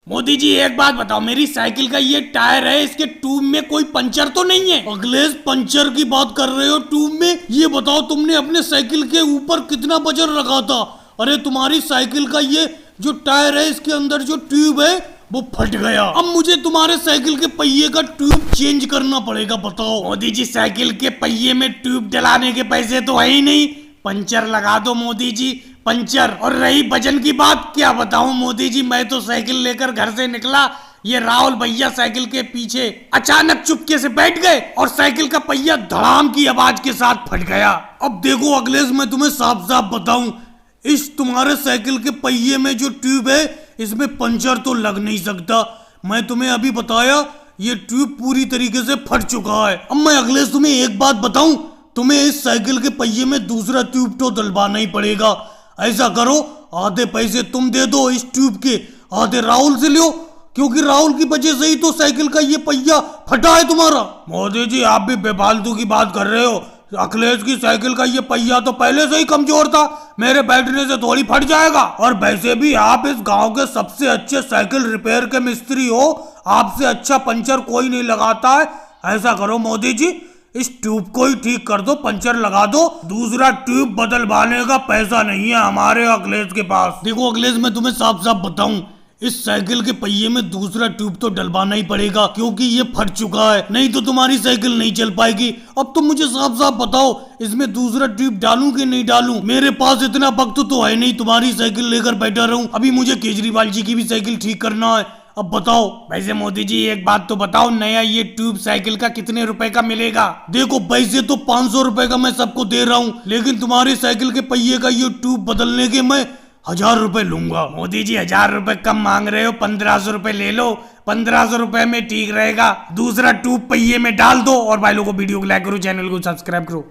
मोदी जी एक बात बताओ, मेरी साइकिल का ये टायर है, इसके ट्यूब में कोई पंचर तो नहीं है? अखिलेश पंचर की बात कर रहे हो ट्यूब में? ये बताओ तुमने अपने साइकिल के ऊपर कितना वजन रखा था? अरे तुम्हारी साइकिल का ये जो टायर है इसके अंदर जो ट्यूब है वो फट गया। अब मुझे तुम्हारे साइकिल के पहिए का ट्यूब चेंज करना पड़ेगा। बताओ मोदी जी, साइकिल के पहिए में ट्यूब डलाने के पैसे तो है ही नहीं, पंचर लगा दो मोदी जी, पंचर। और रही वजन की बात, क्या बताऊं मोदी जी, मैं तो साइकिल लेकर घर से निकला, ये राहुल भैया साइकिल के पीछे अचानक चुपके से बैठ गए और साइकिल का पहिया धड़ाम की आवाज के साथ फट गया। अब देखो अखिलेश, मैं तुम्हें साफ साफ बताऊं, इस तुम्हारे साइकिल के पहिए में जो ट्यूब है इसमें पंचर तो लग नहीं सकता। मैं तुम्हें अभी बताया, ये ट्यूब पूरी तरीके से फट चुका है। अब मैं अखिलेश तुम्हें एक बात बताऊं, तुम्हें इस साइकिल के पहिए में दूसरा ट्यूब तो डलवाना ही पड़ेगा। ऐसा करो, आधे पैसे तुम दे दो इस ट्यूब के, आधे राहुल से लो, क्योंकि राहुल की वजह से ही तो साइकिल का ये पहिया फटा है तुम्हारा। मोदी जी आप भी बेफालतू की बात कर रहे हो। अखिलेश की साइकिल का ये पहिया तो पहले से ही कमजोर था, मेरे बैठने से थोड़ी फट जाएगा। और वैसे भी आप इस गांव के सबसे अच्छे साइकिल रिपेयर के मिस्त्री हो, आपसे अच्छा पंचर कोई नहीं लगाता है। ऐसा करो मोदी जी, इस ट्यूब को ही ठीक कर दो, पंचर लगा दो, दूसरा ट्यूब बदलवाने का पैसा नहीं है हमारे अखिलेश के पास। देखो अखिलेश, मैं तुम्हें साफ साफ बताऊं, इस साइकिल के पहिए में दूसरा ट्यूब तो डलवाना ही पड़ेगा, क्योंकि ये फट चुका है, नहीं तो तुम्हारी साइकिल नहीं चल पाएगी। अब तुम मुझे साफ साफ बताओ, इसमें दूसरा ट्यूब डालूं कि नहीं डालूं? मेरे पास इतना वक्त तो है नहीं तुम्हारी साइकिल लेकर बैठा रहूं, अभी मुझे केजरीवाल जी की भी साइकिल ठीक करना है। अब बताओ। वैसे मोदी जी एक बात तो बताओ, नया ये ट्यूब साइकिल का कितने रुपए का मिलेगा? देखो वैसे तो 500 रुपए का मैं सबको दे रहा हूँ, लेकिन तुम्हारी साइकिल के पहिए का ये ट्यूब बदलने के मैं 1000 रुपए लूंगा। मोदी जी 1000 रुपए कम मांग रहे हो, 1500 रुपए ले लो, 1500 रुपए में ठीक रहेगा। दूसरा ट्यूब पहिए में डाल दो। और भाई लोगों को वीडियो को लाइक करो, चैनल को सब्सक्राइब करो।